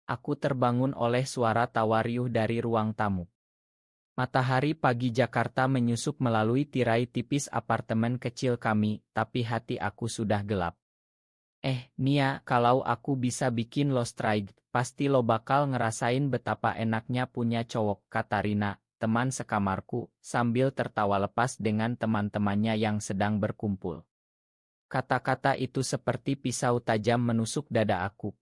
Aku terbangun oleh suara tawa riuh dari ruang tamu. Matahari pagi Jakarta menyusup melalui tirai tipis apartemen kecil kami, tapi hati aku sudah gelap. Nia, kalau aku bisa bikin lo strike, pasti lo bakal ngerasain betapa enaknya punya cowok, kata Rina, teman sekamarku, sambil tertawa lepas dengan teman-temannya yang sedang berkumpul. Kata-kata itu seperti pisau tajam menusuk dada aku.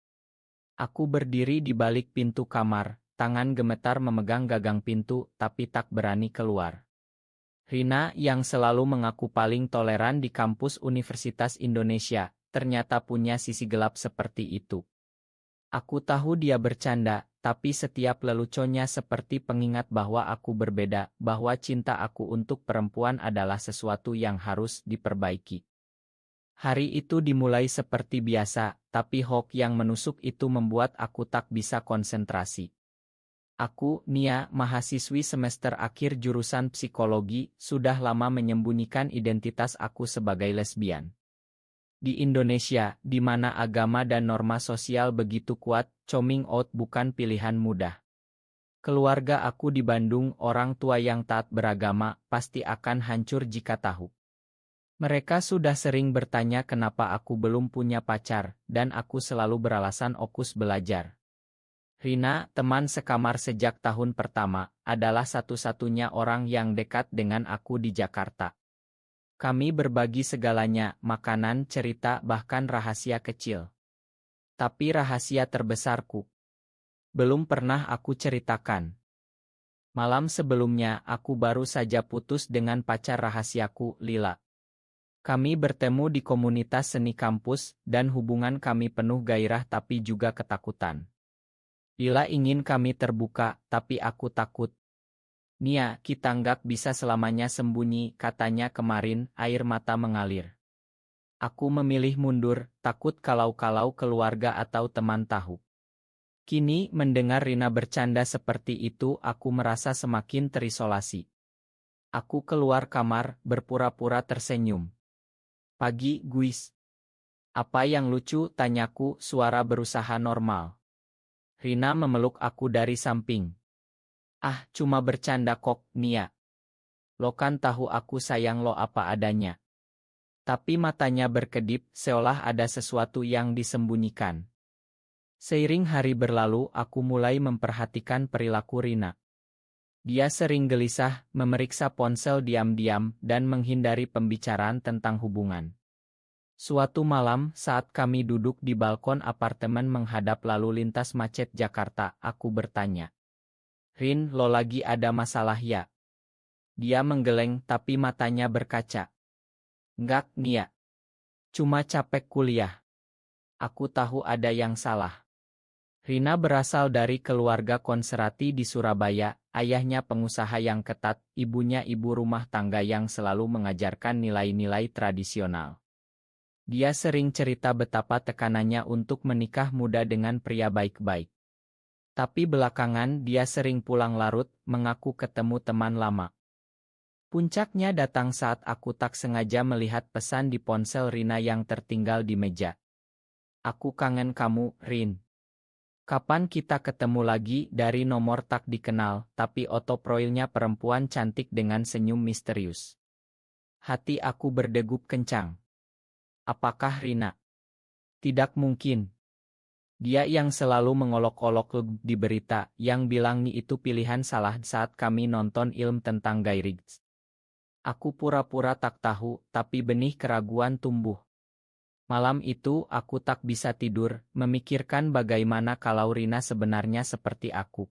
Aku berdiri di balik pintu kamar, tangan gemetar memegang gagang pintu, tapi tak berani keluar. Rina, yang selalu mengaku paling toleran di kampus Universitas Indonesia, ternyata punya sisi gelap seperti itu. Aku tahu dia bercanda, tapi setiap leluconnya seperti pengingat bahwa aku berbeda, bahwa cinta aku untuk perempuan adalah sesuatu yang harus diperbaiki. Hari itu dimulai seperti biasa, tapi hoax yang menusuk itu membuat aku tak bisa konsentrasi. Aku, Nia, mahasiswi semester akhir jurusan psikologi, sudah lama menyembunyikan identitas aku sebagai lesbian. Di Indonesia, di mana agama dan norma sosial begitu kuat, coming out bukan pilihan mudah. Keluarga aku di Bandung, orang tua yang taat beragama, pasti akan hancur jika tahu. Mereka sudah sering bertanya kenapa aku belum punya pacar, dan aku selalu beralasan fokus belajar. Rina, teman sekamar sejak tahun pertama, adalah satu-satunya orang yang dekat dengan aku di Jakarta. Kami berbagi segalanya, makanan, cerita, bahkan rahasia kecil. Tapi rahasia terbesarku belum pernah aku ceritakan. Malam sebelumnya, aku baru saja putus dengan pacar rahasiaku, Lila. Kami bertemu di komunitas seni kampus, dan hubungan kami penuh gairah tapi juga ketakutan. Lila ingin kami terbuka, tapi aku takut. Nia, kita nggak bisa selamanya sembunyi, katanya kemarin, air mata mengalir. Aku memilih mundur, takut kalau-kalau keluarga atau teman tahu. Kini, mendengar Rina bercanda seperti itu, aku merasa semakin terisolasi. Aku keluar kamar, berpura-pura tersenyum. Pagi, guys. Apa yang lucu, tanyaku, suara berusaha normal. Rina memeluk aku dari samping. Ah, cuma bercanda kok, Nia. Lo kan tahu aku sayang lo apa adanya. Tapi matanya berkedip, seolah ada sesuatu yang disembunyikan. Seiring hari berlalu, aku mulai memperhatikan perilaku Rina. Dia sering gelisah, memeriksa ponsel diam-diam, dan menghindari pembicaraan tentang hubungan. Suatu malam, saat kami duduk di balkon apartemen menghadap lalu lintas macet Jakarta, aku bertanya. Rin, lo lagi ada masalah ya? Dia menggeleng tapi matanya berkaca. Enggak, Nia. Cuma capek kuliah. Aku tahu ada yang salah. Rina berasal dari keluarga konserati di Surabaya, ayahnya pengusaha yang ketat, ibunya ibu rumah tangga yang selalu mengajarkan nilai-nilai tradisional. Dia sering cerita betapa tekanannya untuk menikah muda dengan pria baik-baik. Tapi belakangan dia sering pulang larut, mengaku ketemu teman lama. Puncaknya datang saat aku tak sengaja melihat pesan di ponsel Rina yang tertinggal di meja. Aku kangen kamu, Rin. Kapan kita ketemu lagi, dari nomor tak dikenal, tapi autoproilnya perempuan cantik dengan senyum misterius. Hati aku berdegup kencang. Apakah Rina? Tidak mungkin. Dia yang selalu mengolok-olok di berita, yang bilang nih itu pilihan salah saat kami nonton film tentang Guy Ritchie. Aku pura-pura tak tahu, tapi benih keraguan tumbuh. Malam itu aku tak bisa tidur, memikirkan bagaimana kalau Rina sebenarnya seperti aku.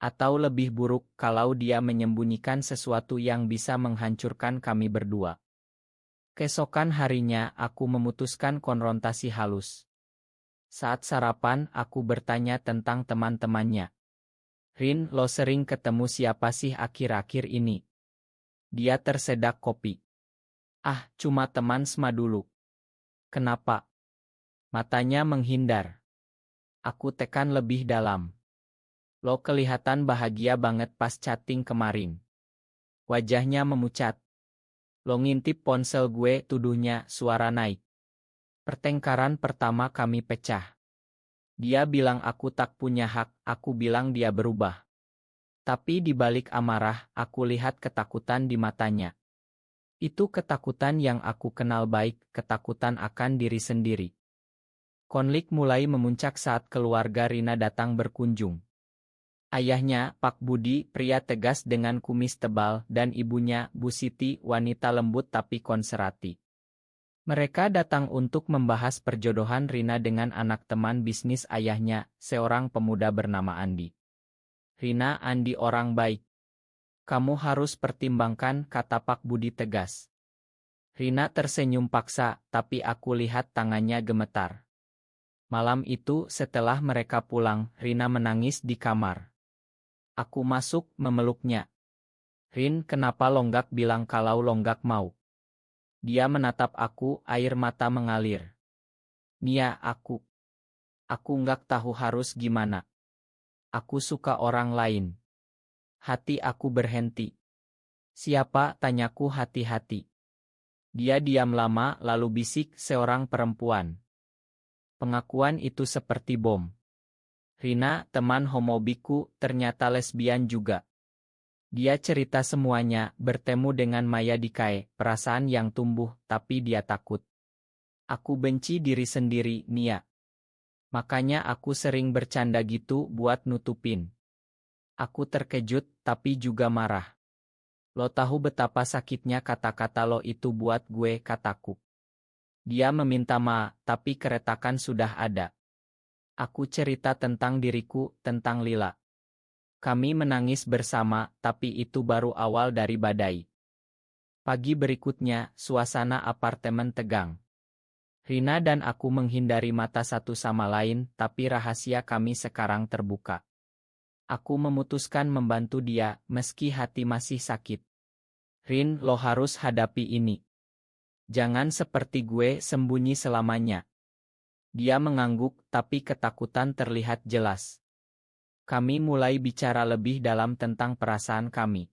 Atau lebih buruk, kalau dia menyembunyikan sesuatu yang bisa menghancurkan kami berdua. Keesokan harinya, aku memutuskan konfrontasi halus. Saat sarapan, aku bertanya tentang teman-temannya. Rin, lo sering ketemu siapa sih akhir-akhir ini? Dia tersedak kopi. Ah, cuma teman SMA dulu. Kenapa? Matanya menghindar. Aku tekan lebih dalam. Lo kelihatan bahagia banget pas chatting kemarin. Wajahnya memucat. Lo ngintip ponsel gue, tuduhnya, suara naik. Pertengkaran pertama kami pecah. Dia bilang aku tak punya hak, aku bilang dia berubah. Tapi di balik amarah, aku lihat ketakutan di matanya. Itu ketakutan yang aku kenal baik, ketakutan akan diri sendiri. Konflik mulai memuncak saat keluarga Rina datang berkunjung. Ayahnya, Pak Budi, pria tegas dengan kumis tebal, dan ibunya, Bu Siti, wanita lembut tapi konservatif. Mereka datang untuk membahas perjodohan Rina dengan anak teman bisnis ayahnya, seorang pemuda bernama Andi. Rina, Andi orang baik. Kamu harus pertimbangkan, kata Pak Budi tegas. Rina tersenyum paksa, tapi aku lihat tangannya gemetar. Malam itu, setelah mereka pulang, Rina menangis di kamar. Aku masuk, memeluknya. Rin, kenapa Longgak bilang kalau Longgak mau? Dia menatap aku, air mata mengalir. Nia, aku nggak tahu harus gimana. Aku suka orang lain. Hati aku berhenti. Siapa, tanyaku hati-hati. Dia diam lama lalu bisik, seorang perempuan. Pengakuan itu seperti bom. Rina, teman homobiku, ternyata lesbian juga. Dia cerita semuanya, bertemu dengan Maya di KAE, perasaan yang tumbuh, tapi dia takut. Aku benci diri sendiri, Nia. Makanya aku sering bercanda gitu buat nutupin. Aku terkejut, tapi juga marah. Lo tahu betapa sakitnya kata-kata lo itu buat gue, kataku. Dia meminta maaf, tapi keretakan sudah ada. Aku cerita tentang diriku, tentang Lila. Kami menangis bersama, tapi itu baru awal dari badai. Pagi berikutnya, suasana apartemen tegang. Rina dan aku menghindari mata satu sama lain, tapi rahasia kami sekarang terbuka. Aku memutuskan membantu dia, meski hati masih sakit. Rin, lo harus hadapi ini. Jangan seperti gue sembunyi selamanya. Dia mengangguk, tapi ketakutan terlihat jelas. Kami mulai bicara lebih dalam tentang perasaan kami.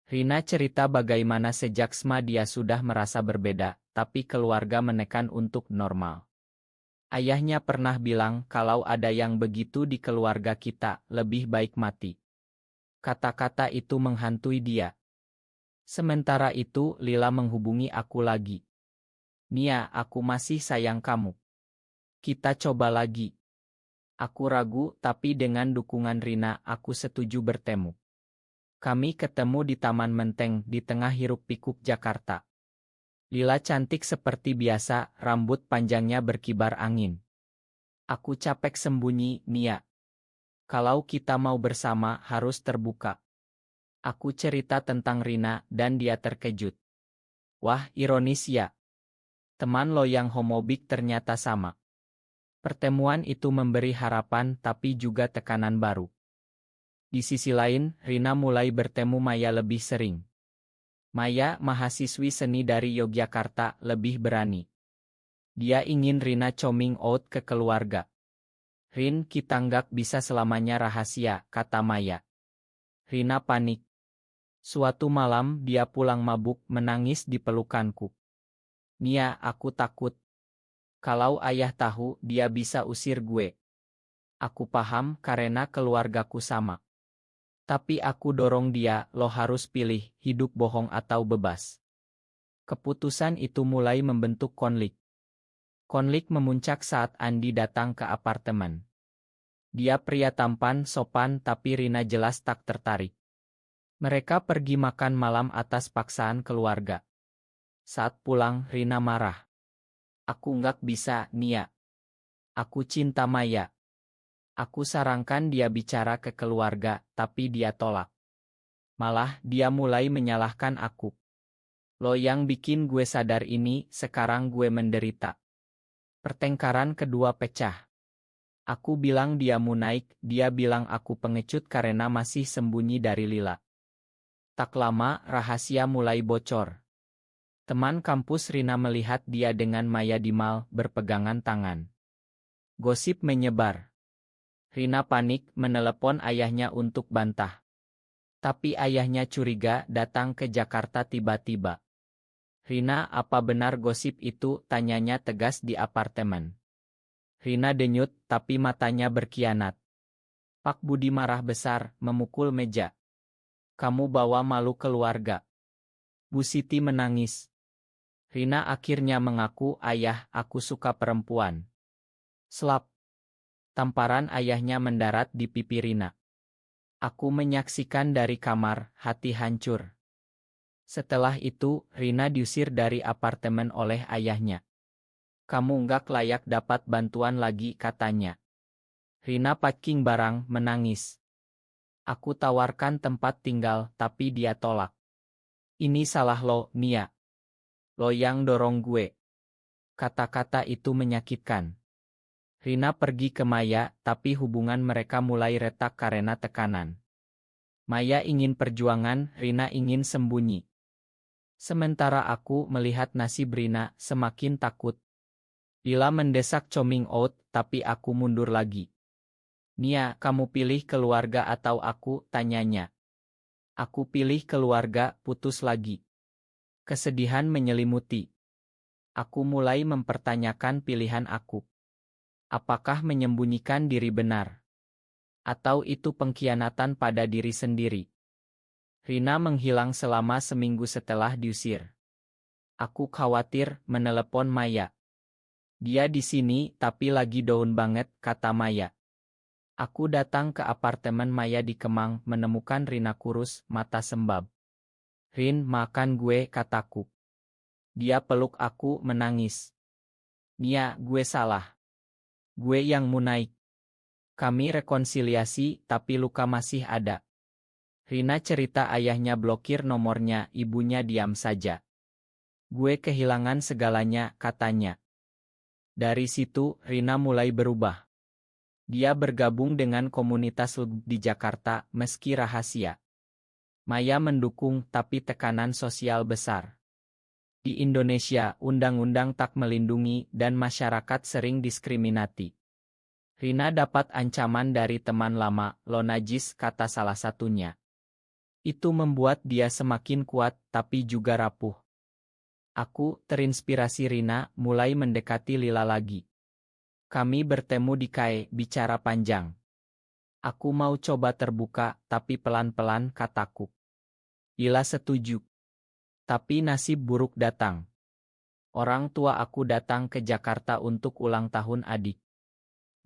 Rina cerita bagaimana sejak SMA dia sudah merasa berbeda, tapi keluarga menekan untuk normal. Ayahnya pernah bilang kalau ada yang begitu di keluarga kita, lebih baik mati. Kata-kata itu menghantui dia. Sementara itu, Lila menghubungi aku lagi. Nia, aku masih sayang kamu. Kita coba lagi. Aku ragu, tapi dengan dukungan Rina, aku setuju bertemu. Kami ketemu di Taman Menteng, di tengah hiruk-pikuk Jakarta. Lila cantik seperti biasa, rambut panjangnya berkibar angin. Aku capek sembunyi, Nia. Kalau kita mau bersama, harus terbuka. Aku cerita tentang Rina, dan dia terkejut. Wah, ironis ya. Teman lo yang homobik ternyata sama. Pertemuan itu memberi harapan tapi juga tekanan baru. Di sisi lain, Rina mulai bertemu Maya lebih sering. Maya, mahasiswi seni dari Yogyakarta, lebih berani. Dia ingin Rina coming out ke keluarga. Rin, kita nggak bisa selamanya rahasia, kata Maya. Rina panik. Suatu malam dia pulang mabuk menangis di pelukanku. Nia, aku takut. Kalau ayah tahu, dia bisa usir gue. Aku paham karena keluargaku sama. Tapi aku dorong dia, lo harus pilih, hidup bohong atau bebas. Keputusan itu mulai membentuk konflik. Konflik memuncak saat Andi datang ke apartemen. Dia pria tampan, sopan, tapi Rina jelas tak tertarik. Mereka pergi makan malam atas paksaan keluarga. Saat pulang, Rina marah. Aku nggak bisa, Nia. Aku cinta Maya. Aku sarankan dia bicara ke keluarga, tapi dia tolak. Malah, dia mulai menyalahkan aku. Lo yang bikin gue sadar ini, sekarang gue menderita. Pertengkaran kedua pecah. Aku bilang dia mau naik, dia bilang aku pengecut karena masih sembunyi dari Lila. Tak lama, rahasia mulai bocor. Teman kampus Rina melihat dia dengan Maya di mal, berpegangan tangan. Gosip menyebar. Rina panik, menelepon ayahnya untuk bantah. Tapi ayahnya curiga, datang ke Jakarta tiba-tiba. Rina, apa benar gosip itu? Tanyanya tegas di apartemen. Rina denyut, tapi matanya berkhianat. Pak Budi marah besar, memukul meja. Kamu bawa malu keluarga. Bu Siti menangis. Rina akhirnya mengaku, ayah, aku suka perempuan. Slap. Tamparan ayahnya mendarat di pipi Rina. Aku menyaksikan dari kamar, hati hancur. Setelah itu, Rina diusir dari apartemen oleh ayahnya. Kamu nggak layak dapat bantuan lagi, katanya. Rina packing barang, menangis. Aku tawarkan tempat tinggal, tapi dia tolak. Ini salah lo, Nia. Lo yang dorong gue. Kata-kata itu menyakitkan. Rina pergi ke Maya, tapi hubungan mereka mulai retak karena tekanan. Maya ingin perjuangan, Rina ingin sembunyi. Sementara aku melihat nasib Rina, semakin takut. Lila mendesak coming out, tapi aku mundur lagi. Nia, kamu pilih keluarga atau aku, tanyanya. Aku pilih keluarga, putus lagi. Kesedihan menyelimuti. Aku mulai mempertanyakan pilihan aku. Apakah menyembunyikan diri benar? Atau itu pengkhianatan pada diri sendiri? Rina menghilang selama seminggu setelah diusir. Aku khawatir, menelepon Maya. Dia di sini, tapi lagi down banget, kata Maya. Aku datang ke apartemen Maya di Kemang, menemukan Rina kurus, mata sembab. Rin, makan gue, kataku. Dia peluk aku, menangis. Nia, gue salah. Gue yang munaik. Kami rekonsiliasi, tapi luka masih ada. Rina cerita ayahnya blokir nomornya, ibunya diam saja. Gue kehilangan segalanya, katanya. Dari situ, Rina mulai berubah. Dia bergabung dengan komunitas di Jakarta, meski rahasia. Maya mendukung, tapi tekanan sosial besar. Di Indonesia, undang-undang tak melindungi dan masyarakat sering diskriminasi. Rina dapat ancaman dari teman lama, lo najis, kata salah satunya. Itu membuat dia semakin kuat, tapi juga rapuh. Aku, terinspirasi Rina, mulai mendekati Lila lagi. Kami bertemu di KAE, bicara panjang. Aku mau coba terbuka, tapi pelan-pelan, kataku. Lila setuju. Tapi nasib buruk datang. Orang tua aku datang ke Jakarta untuk ulang tahun adik.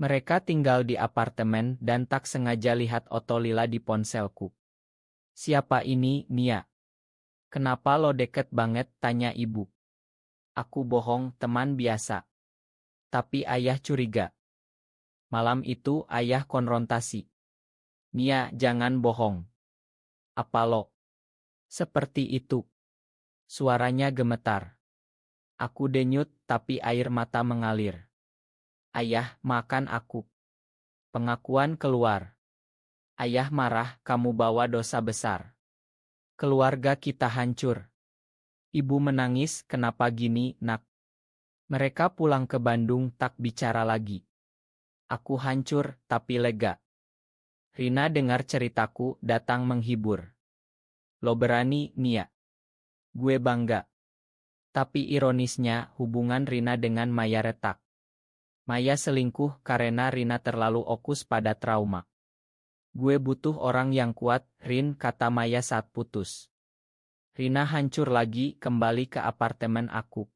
Mereka tinggal di apartemen dan tak sengaja lihat foto Lila di ponselku. Siapa ini, Nia? Kenapa lo deket banget, tanya ibu. Aku bohong, teman biasa. Tapi ayah curiga. Malam itu ayah konfrontasi. Nia, jangan bohong. Apa lo? Seperti itu. Suaranya gemetar. Aku denyut, tapi air mata mengalir. Ayah, makan aku. Pengakuan keluar. Ayah marah, kamu bawa dosa besar. Keluarga kita hancur. Ibu menangis, kenapa gini, nak? Mereka pulang ke Bandung, tak bicara lagi. Aku hancur, tapi lega. Rina dengar ceritaku, datang menghibur. Lo berani, Nia. Gue bangga. Tapi ironisnya, hubungan Rina dengan Maya retak. Maya selingkuh karena Rina terlalu fokus pada trauma. Gue butuh orang yang kuat, Rin, kata Maya saat putus. Rina hancur lagi, kembali ke apartemen aku.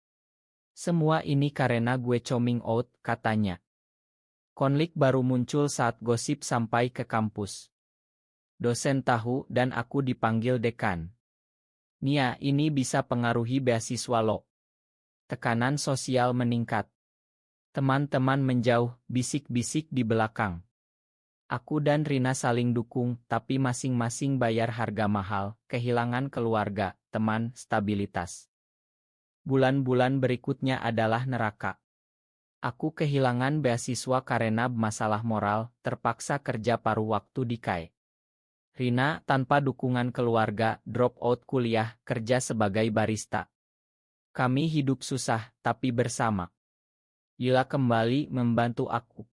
Semua ini karena gue coming out, katanya. Konflik baru muncul saat gosip sampai ke kampus. Dosen tahu dan aku dipanggil dekan. Nia, ini bisa pengaruhi beasiswa lo. Tekanan sosial meningkat. Teman-teman menjauh, bisik-bisik di belakang. Aku dan Rina saling dukung, tapi masing-masing bayar harga mahal, kehilangan keluarga, teman, stabilitas. Bulan-bulan berikutnya adalah neraka. Aku kehilangan beasiswa karena masalah moral, terpaksa kerja paruh waktu di KAE. Rina, tanpa dukungan keluarga, drop out kuliah, kerja sebagai barista. Kami hidup susah, tapi bersama. Lila kembali membantu aku.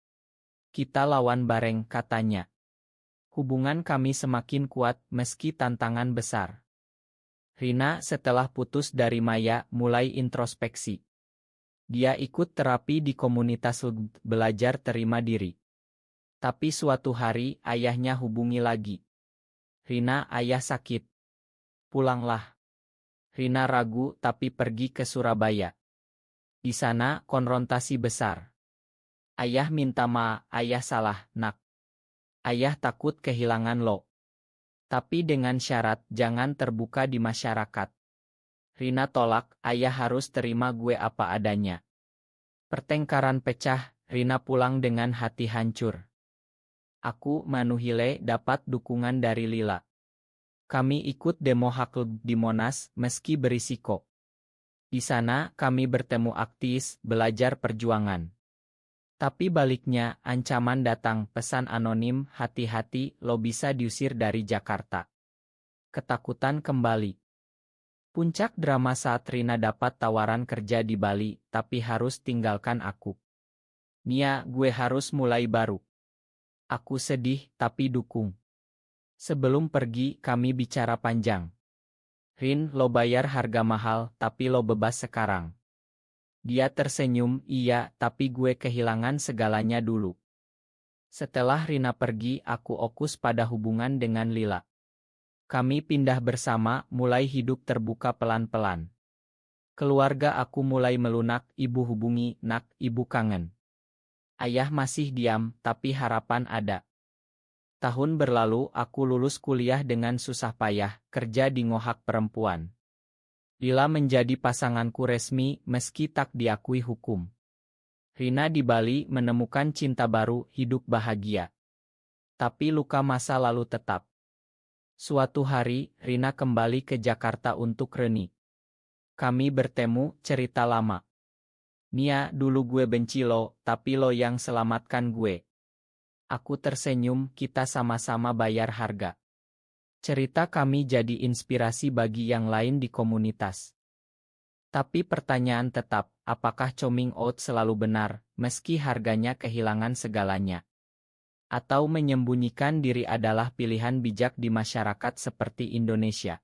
Kita lawan bareng, katanya. Hubungan kami semakin kuat meski tantangan besar. Rina setelah putus dari Maya mulai introspeksi. Dia ikut terapi di komunitas belajar terima diri. Tapi suatu hari ayahnya hubungi lagi. Rina, ayah sakit. Pulanglah. Rina ragu tapi pergi ke Surabaya. Di sana konfrontasi besar. Ayah minta maaf, ayah salah, nak. Ayah takut kehilangan lo. Tapi dengan syarat jangan terbuka di masyarakat. Rina tolak, ayah harus terima gue apa adanya. Pertengkaran pecah, Rina pulang dengan hati hancur. Aku, Manuhile, dapat dukungan dari Lila. Kami ikut demo hak di Monas meski berisiko. Di sana kami bertemu aktivis, belajar perjuangan. Tapi baliknya, ancaman datang, pesan anonim, hati-hati, lo bisa diusir dari Jakarta. Ketakutan kembali. Puncak drama saat Rina dapat tawaran kerja di Bali, tapi harus tinggalkan aku. Nia, gue harus mulai baru. Aku sedih, tapi dukung. Sebelum pergi, kami bicara panjang. Rin, lo bayar harga mahal, tapi lo bebas sekarang. Dia tersenyum, iya, tapi gue kehilangan segalanya dulu. Setelah Rina pergi, aku fokus pada hubungan dengan Lila. Kami pindah bersama, mulai hidup terbuka pelan-pelan. Keluarga aku mulai melunak, ibu hubungi, nak, ibu kangen. Ayah masih diam, tapi harapan ada. Tahun berlalu, aku lulus kuliah dengan susah payah, kerja di ngohak perempuan. Lila menjadi pasanganku resmi meski tak diakui hukum. Rina di Bali menemukan cinta baru, hidup bahagia. Tapi luka masa lalu tetap. Suatu hari, Rina kembali ke Jakarta untuk Reni. Kami bertemu, cerita lama. Nia, dulu gue benci lo, tapi lo yang selamatkan gue. Aku tersenyum, kita sama-sama bayar harga. Cerita kami jadi inspirasi bagi yang lain di komunitas. Tapi pertanyaan tetap, apakah coming out selalu benar, meski harganya kehilangan segalanya? Atau menyembunyikan diri adalah pilihan bijak di masyarakat seperti Indonesia?